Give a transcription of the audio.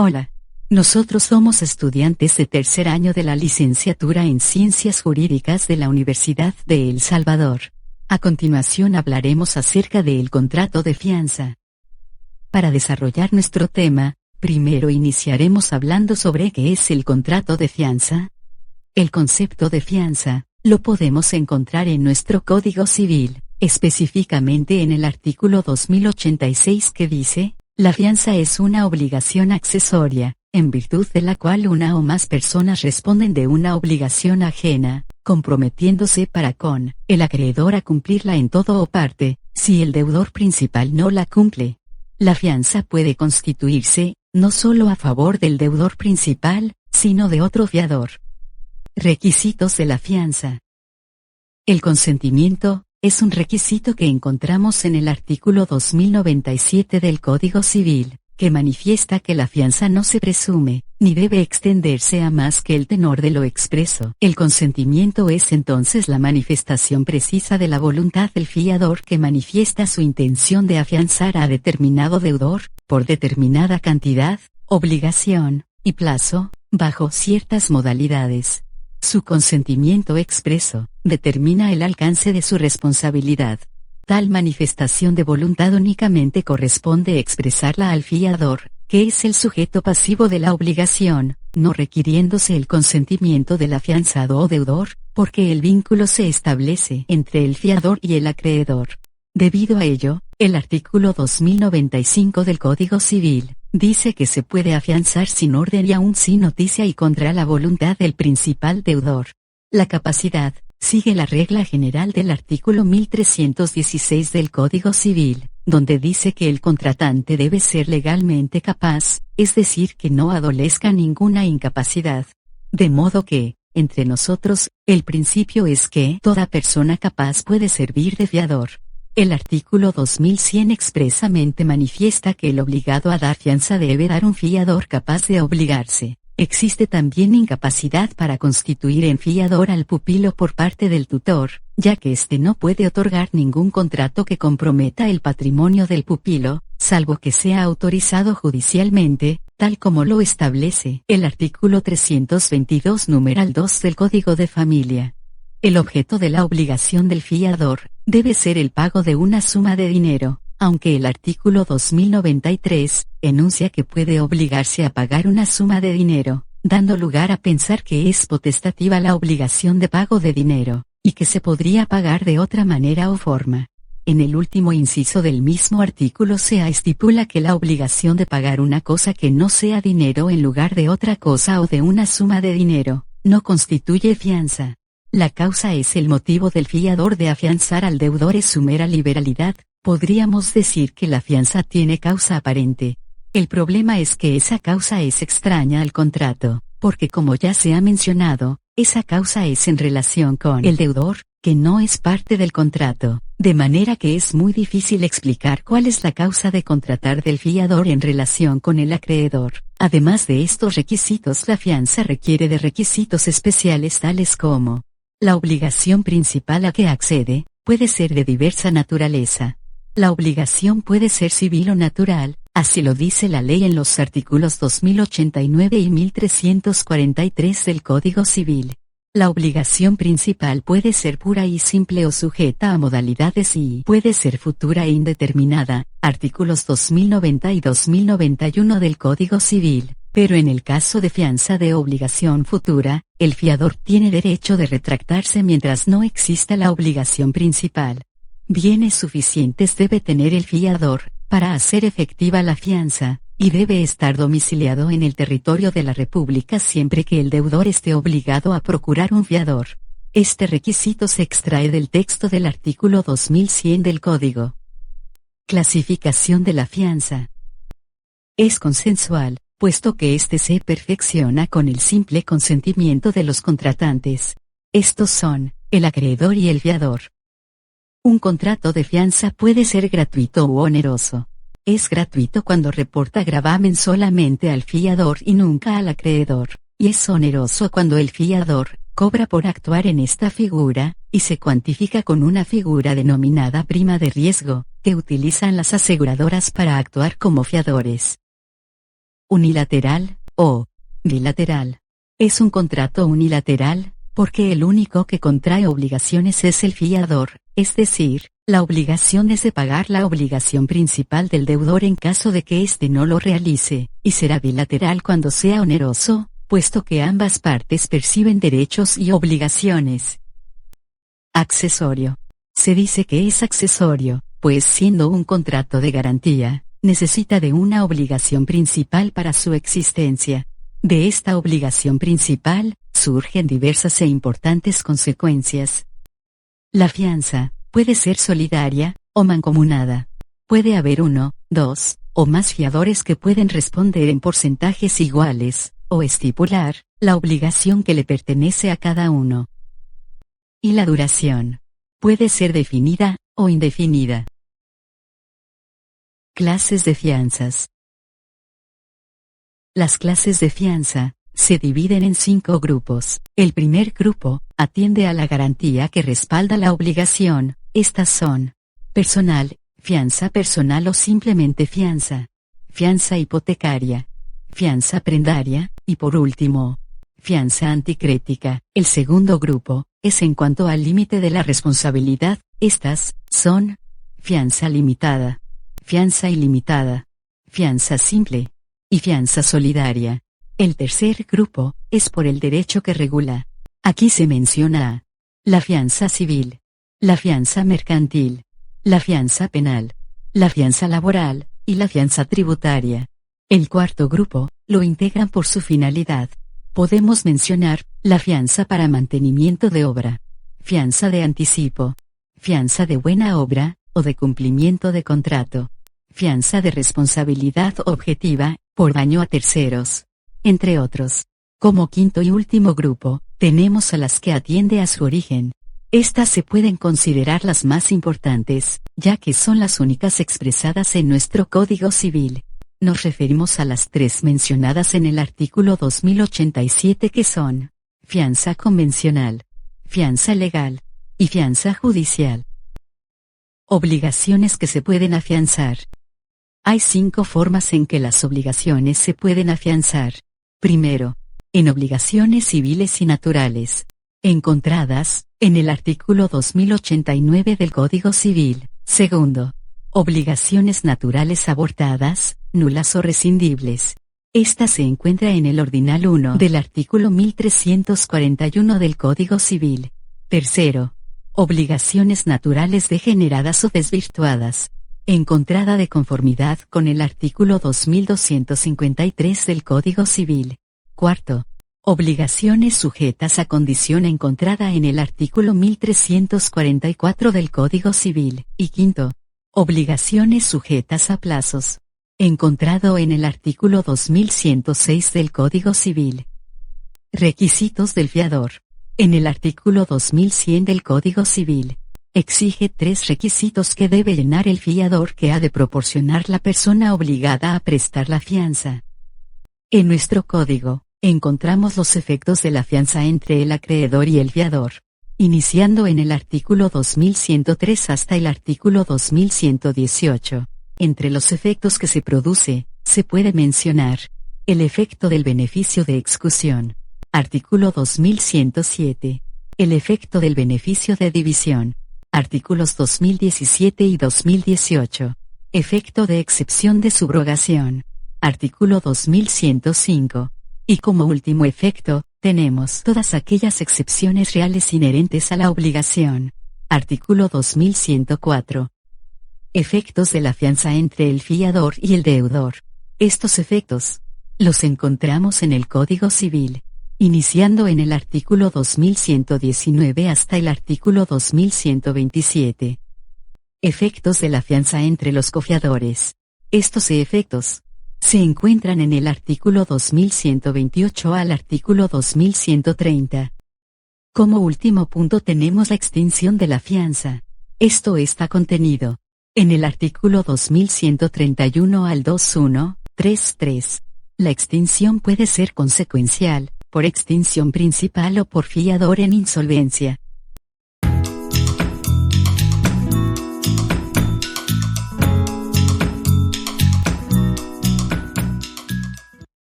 Hola. Nosotros somos estudiantes de tercer año de la licenciatura en Ciencias Jurídicas de la Universidad de El Salvador. A continuación hablaremos acerca del contrato de fianza. Para desarrollar nuestro tema, primero iniciaremos hablando sobre qué es el contrato de fianza. El concepto de fianza lo podemos encontrar en nuestro Código Civil, específicamente en el artículo 2086 que dice: la fianza es una obligación accesoria, en virtud de la cual una o más personas responden de una obligación ajena, comprometiéndose para con el acreedor a cumplirla en todo o parte, si el deudor principal no la cumple. La fianza puede constituirse, no solo a favor del deudor principal, sino de otro fiador. Requisitos de la fianza. El consentimiento es un requisito que encontramos en el artículo 2097 del Código Civil, que manifiesta que la fianza no se presume, ni debe extenderse a más que el tenor de lo expreso. El consentimiento es entonces la manifestación precisa de la voluntad del fiador que manifiesta su intención de afianzar a determinado deudor, por determinada cantidad, obligación, y plazo, bajo ciertas modalidades. Su consentimiento expreso determina el alcance de su responsabilidad. Tal manifestación de voluntad únicamente corresponde expresarla al fiador, que es el sujeto pasivo de la obligación, no requiriéndose el consentimiento del afianzado o deudor, porque el vínculo se establece entre el fiador y el acreedor. Debido a ello, el artículo 2095 del Código Civil dice que se puede afianzar sin orden y aún sin noticia y contra la voluntad del principal deudor. La capacidad sigue la regla general del artículo 1316 del Código Civil, donde dice que el contratante debe ser legalmente capaz, es decir, que no adolezca ninguna incapacidad. De modo que, entre nosotros, el principio es que toda persona capaz puede servir de fiador. El artículo 2100 expresamente manifiesta que el obligado a dar fianza debe dar un fiador capaz de obligarse. Existe también incapacidad para constituir en fiador al pupilo por parte del tutor, ya que éste no puede otorgar ningún contrato que comprometa el patrimonio del pupilo, salvo que sea autorizado judicialmente, tal como lo establece el artículo 322 numeral 2 del Código de Familia. El objeto de la obligación del fiador debe ser el pago de una suma de dinero, aunque el artículo 2093 enuncia que puede obligarse a pagar una suma de dinero, dando lugar a pensar que es potestativa la obligación de pago de dinero, y que se podría pagar de otra manera o forma. En el último inciso del mismo artículo se estipula que la obligación de pagar una cosa que no sea dinero en lugar de otra cosa o de una suma de dinero, no constituye fianza. La causa es el motivo del fiador de afianzar al deudor es su mera liberalidad. Podríamos decir que la fianza tiene causa aparente. El problema es que esa causa es extraña al contrato, porque como ya se ha mencionado, esa causa es en relación con el deudor, que no es parte del contrato, de manera que es muy difícil explicar cuál es la causa de contratar del fiador en relación con el acreedor. Además de estos requisitos, la fianza requiere de requisitos especiales tales como: la obligación principal a que accede puede ser de diversa naturaleza. La obligación puede ser civil o natural, así lo dice la ley en los artículos 2089 y 1343 del Código Civil. La obligación principal puede ser pura y simple o sujeta a modalidades y puede ser futura e indeterminada, artículos 2090 y 2091 del Código Civil. Pero en el caso de fianza de obligación futura, el fiador tiene derecho de retractarse mientras no exista la obligación principal. Bienes suficientes debe tener el fiador para hacer efectiva la fianza, y debe estar domiciliado en el territorio de la República siempre que el deudor esté obligado a procurar un fiador. Este requisito se extrae del texto del artículo 2100 del Código. Clasificación de la fianza. Es consensual, puesto que éste se perfecciona con el simple consentimiento de los contratantes. Estos son el acreedor y el fiador. Un contrato de fianza puede ser gratuito u oneroso. Es gratuito cuando reporta gravamen solamente al fiador y nunca al acreedor, y es oneroso cuando el fiador cobra por actuar en esta figura, y se cuantifica con una figura denominada prima de riesgo, que utilizan las aseguradoras para actuar como fiadores. unilateral, o bilateral. Es un contrato unilateral, porque el único que contrae obligaciones es el fiador, es decir, la obligación es de pagar la obligación principal del deudor en caso de que éste no lo realice, y será bilateral cuando sea oneroso, puesto que ambas partes perciben derechos y obligaciones. Accesorio. Se dice que es accesorio, pues siendo un contrato de garantía, necesita de una obligación principal para su existencia. De esta obligación principal, surgen diversas e importantes consecuencias. La fianza puede ser solidaria, o mancomunada. Puede haber uno, dos, o más fiadores que pueden responder en porcentajes iguales, o estipular la obligación que le pertenece a cada uno. Y la duración puede ser definida, o indefinida. Clases de fianzas. Las clases de fianza se dividen en 5 grupos. El primer grupo atiende a la garantía que respalda la obligación. Estas son: personal, fianza personal o simplemente fianza, fianza hipotecaria, fianza prendaria, y por último, fianza anticrética. El segundo grupo es en cuanto al límite de la responsabilidad. Estas son: fianza limitada, fianza ilimitada, fianza simple y fianza solidaria. El tercer grupo es por el derecho que regula. Aquí se menciona la fianza civil, la fianza mercantil, la fianza penal, la fianza laboral y la fianza tributaria. El cuarto grupo lo integran por su finalidad. Podemos mencionar la fianza para mantenimiento de obra, fianza de anticipo, fianza de buena obra o de cumplimiento de contrato, fianza de responsabilidad objetiva por daño a terceros, entre otros. Como quinto y último grupo, tenemos a las que atiende a su origen. Estas se pueden considerar las más importantes, ya que son las únicas expresadas en nuestro Código Civil. Nos referimos a las 3 mencionadas en el artículo 2087, que son: fianza convencional, fianza legal y fianza judicial. Obligaciones que se pueden afianzar. Hay 5 formas en que las obligaciones se pueden afianzar. Primero, en obligaciones civiles y naturales, encontradas en el artículo 2089 del Código Civil. Segundo, obligaciones naturales abortadas, nulas o rescindibles. Esta se encuentra en el ordinal 1 del artículo 1341 del Código Civil. Tercero, obligaciones naturales degeneradas o desvirtuadas, encontrada de conformidad con el artículo 2253 del Código Civil. Cuarto, obligaciones sujetas a condición, encontrada en el artículo 1344 del Código Civil. Y quinto, obligaciones sujetas a plazos, encontrado en el artículo 2106 del Código Civil. Requisitos del fiador. En el artículo 2100 del Código Civil, exige 3 requisitos que debe llenar el fiador, que ha de proporcionar la persona obligada a prestar la fianza. En nuestro código, encontramos los efectos de la fianza entre el acreedor y el fiador, iniciando en el artículo 2103 hasta el artículo 2118. Entre los efectos que se produce, se puede mencionar el efecto del beneficio de excusión, artículo 2107, el efecto del beneficio de división, artículos 2017 y 2018, efecto de excepción de subrogación, artículo 2105, y como último efecto, tenemos todas aquellas excepciones reales inherentes a la obligación, artículo 2104. Efectos de la fianza entre el fiador y el deudor. Estos efectos los encontramos en el Código Civil, iniciando en el artículo 2119 hasta el artículo 2127. Efectos de la fianza entre los cofiadores. Estos efectos se encuentran en el artículo 2128 al artículo 2130. Como último punto tenemos la extinción de la fianza. Esto está contenido en el artículo 2131 al 2133. La extinción puede ser consecuencial, por extinción principal o por fiador en insolvencia.